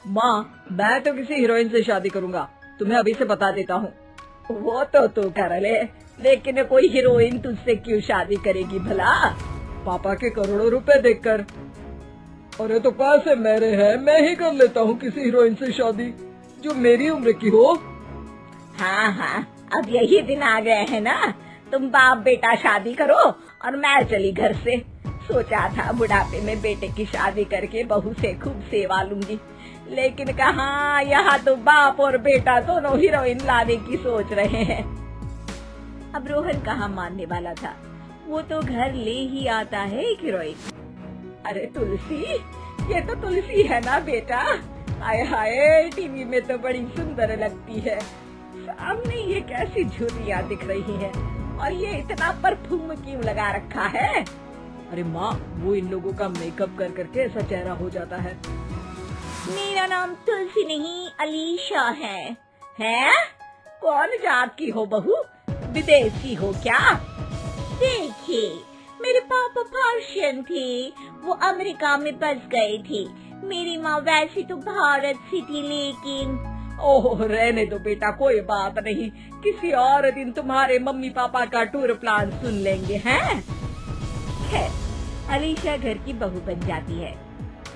माँ, मैं तो किसी हीरोइन से शादी करूंगा, तुम्हें अभी से बता देता हूँ। वो तो तू कर ले, लेकिन कोई हीरोइन तुझसे क्यों शादी करेगी भला? पापा के करोड़ों रुपए देखकर। अरे तो पैसे मेरे हैं, मैं ही कर लेता हूँ किसी हीरोइन से शादी जो मेरी उम्र की हो। हाँ हाँ, अब यही दिन आ गए हैं ना, तुम बाप बेटा शादी करो और मैं चली घर से। सोचा था बुढ़ापे में बेटे की शादी करके बहू से खूब सेवा लूंगी, लेकिन कहाँ, यहाँ तो बाप और बेटा दोनों हीरोइन लाने की सोच रहे हैं। अब रोहन कहाँ मानने वाला था, वो तो घर ले ही आता है एक हीरोइन। अरे तुलसी, ये तो तुलसी है ना बेटा? हाय हाय, टीवी में तो बड़ी सुंदर लगती है, सामने ये कैसी झुर्रियाँ दिख रही है, और ये इतना परफ्यूम क्यों लगा रखा है? अरे माँ, वो इन लोगों का मेकअप कर करके ऐसा चेहरा हो जाता है। मेरा नाम तुलसी नहीं अलीशा है। हैं? कौन जात की हो बहू? विदेशी हो क्या? देखिए, मेरे पापा पर्शियन थे, वो अमेरिका में बस गए थे। मेरी माँ वैसे तो भारत से थी, लेकिन ओह, रहने दो बेटा, कोई बात नहीं, किसी और दिन तुम्हारे मम्मी पापा का टूर प्लान सुन लेंगे हैं। खैर, अलीशा घर की बहू बन जाती है।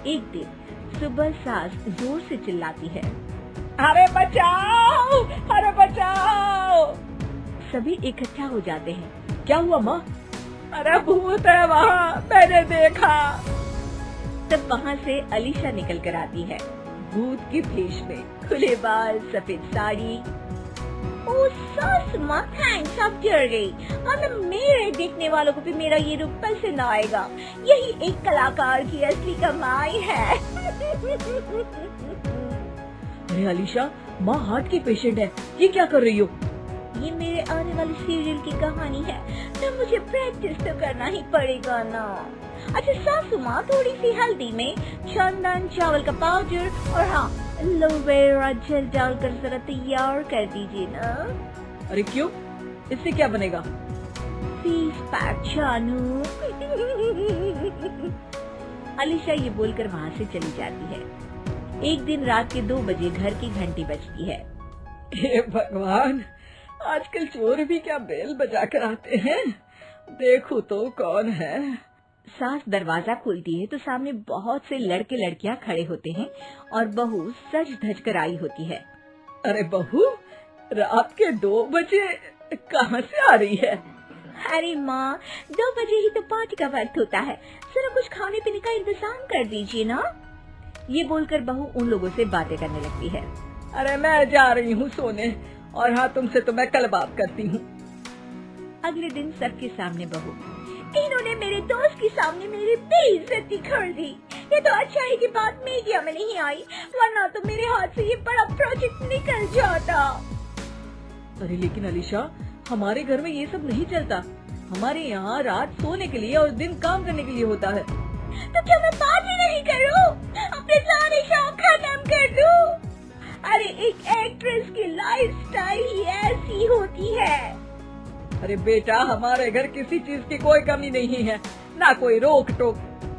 एक दिन सुबह सास जोर से चिल्लाती है, अरे बचाओ, अरे बचाओ। सभी इकट्ठा हो जाते हैं। क्या हुआ माँ? अरे भूत है वहाँ, मैंने देखा। तब वहाँ से अलीशा निकल कर आती है, भूत के भेष में, खुले बाल, सफेद साड़ी। ओ सास माँ, थैंक्स, आप डर गई, वरना मेरे देखने वालों को भी मेरा ये रूप पसंद आएगा। यही एक कलाकार की असली कमाई है। अरे अलीशा, माँ हार्ट की पेशेंट है, ये क्या कर रही हो? ये मेरे आने वाले सीरियल की कहानी है, तो मुझे प्रैक्टिस तो करना ही पड़ेगा ना। अच्छा सासू माँ, थोड़ी सी हल्दी में चंदन, चावल का पाउडर और हाँ, एलोवेरा जेल डालकर जरा तैयार कर दीजिए ना। अरे क्यों, इससे क्या बनेगा? फीस पैक जानू। अलीशा ये बोलकर वहाँ से चली जाती है। एक दिन रात के 2 बजे घर की घंटी बजती है। हे भगवान, आजकल चोर भी क्या बेल बजा कर आते हैं, देखो तो कौन है। सास दरवाजा खोलती है तो सामने बहुत से लड़के लड़कियां खड़े होते हैं और बहू सज धज कर आई होती है। अरे बहू, रात के 2 बजे कहाँ से आ रही है? अरे माँ, 2 बजे ही तो पार्टी का वक्त होता है, जरा कुछ खाने पीने का इंतजाम कर दीजिए ना। ये बोलकर बहू उन लोगों से बातें करने लगती है। अरे मैं जा रही हूँ सोने, और हाँ, तुमसे तो मैं कल बात करती हूँ। अगले दिन सबके सामने बहू, इन्होंने मेरे दोस्त के सामने मेरी बेइज्जती कर दी। ये तो अच्छा है कि बात मीडिया में नहीं आई, वरना तो मेरे हाथ से ये बड़ा प्रोजेक्ट निकल जाता। अरे लेकिन अलीशा, हमारे घर में ये सब नहीं चलता, हमारे यहाँ रात सोने के लिए और दिन काम करने के लिए होता है। तो क्या मैं बात ही नहीं करूँ? अपने सारे शौक खत्म कर दूँ? अरे एक एक्ट्रेस की लाइफस्टाइल ही ऐसी होती है। अरे बेटा, हमारे घर किसी चीज की कोई कमी नहीं है, ना कोई रोक टोक,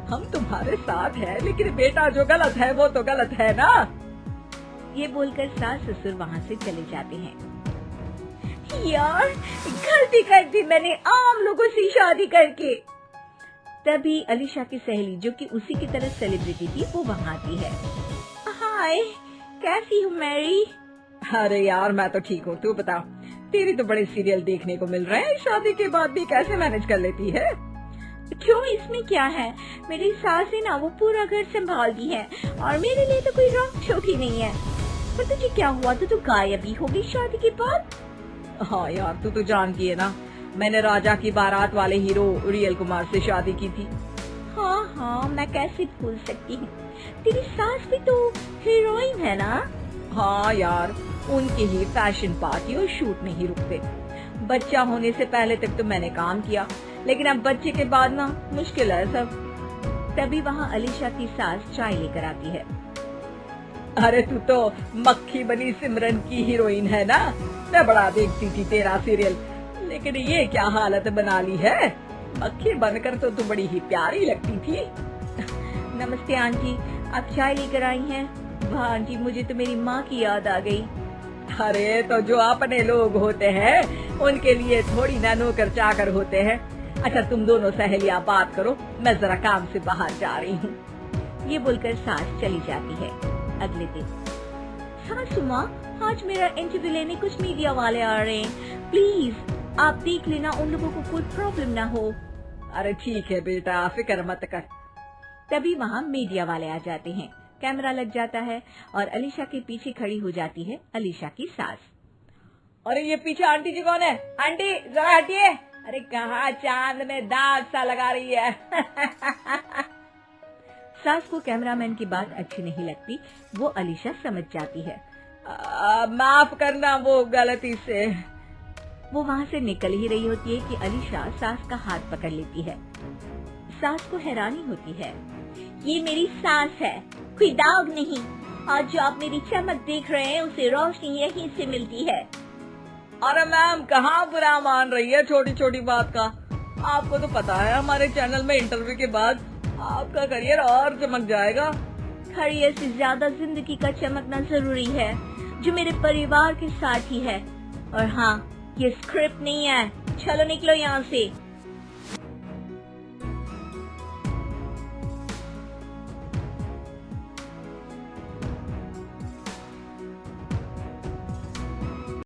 हम तुम्हारे साथ हैं, लेकिन बेटा जो गलत है वो तो गलत है ना। ये बोलकर सास ससुर वहाँ से चले जाते हैं। यार, गलती कर दी मैंने आम लोगों से शादी करके। तभी अलीशा की सहेली, जो कि उसी की तरह सेलिब्रिटी थी, वो वहाँ आती है। हाय, कैसी हो मैरी? अरे यार, मैं तो ठीक हूँ, तू बता, तेरी तो बड़े सीरियल देखने को मिल रहे हैं, शादी के बाद भी कैसे मैनेज कर लेती है? क्यों, इसमें क्या है, मेरी सास है ना, वो पूरा घर संभालती है और मेरे लिए तो कोई रॉक शोक ही नहीं है। पर तुझे क्या हुआ, तो गायब ही हो गई शादी के बाद? हाँ यार, तू तो जानती है ना, मैंने राजा की बारात वाले हीरो रियल कुमार से शादी की थी। हाँ हाँ, मैं कैसे भूल सकती हूँ, तेरी सास भी तो हीरोइन है ना। हाँ यार, उनके ही फैशन पार्टी और शूट नहीं रुकते। बच्चा होने से पहले तक तो मैंने काम किया, लेकिन अब बच्चे के बाद ना मुश्किल है सब। तभी वहाँ अलीशा की सास चाय लेकर आती है। अरे तू तो मक्खी बनी सिमरन की हीरोइन है ना, मैं बड़ा देखती थी तेरा सीरियल, लेकिन ये क्या हालत बना ली है, मक्खी बनकर तो तू बड़ी ही प्यारी लगती थी। नमस्ते आंटी, आप चाय लेकर आई हैं? वाह आंटी, मुझे तो मेरी माँ की याद आ गई। अरे तो जो अपने लोग होते हैं उनके लिए थोड़ी ना नौकर चाकर होते हैं। अच्छा तुम दोनों सहेलियां बात करो, मैं जरा काम से बाहर जा रही हूँ। ये बोलकर सास चली जाती है। अगले दिन, सासू माँ, आज मेरा इंटरव्यू लेने कुछ मीडिया वाले आ रहे हैं, प्लीज आप देख लेना उन लोगों को कोई प्रॉब्लम ना हो। अरे ठीक है बेटा, फिक्र मत कर। तभी वहाँ मीडिया वाले आ जाते हैं। कैमरा लग जाता है और अलीशा के पीछे खड़ी हो जाती है अलीशा की सास। अरे ये पीछे आंटी जी कौन है? आंटी जरा हटिए। अरे कहाँ चांद में दाग सा लगा रही है। सास को कैमरामैन की बात अच्छी नहीं लगती, वो अलीशा समझ जाती है। माफ करना, वो गलती से। वो वहाँ से निकल ही रही होती है कि अलीशा सास का हाथ पकड़ लेती है। सास को हैरानी होती है, ये मेरी सास है, कोई दाग नहीं, और जो आप मेरी चमक देख रहे हैं उसे रोशनी यहीं से मिलती है। अरे मैम कहाँ बुरा मान रही है छोटी छोटी बात का। आपको तो पता है हमारे चैनल में इंटरव्यू के बाद आपका करियर और चमक जाएगा। करियर से ज्यादा जिंदगी का चमकना जरूरी है, जो मेरे परिवार के साथ ही है। और हाँ, ये स्क्रिप्ट नहीं है, चलो निकलो यहाँ से।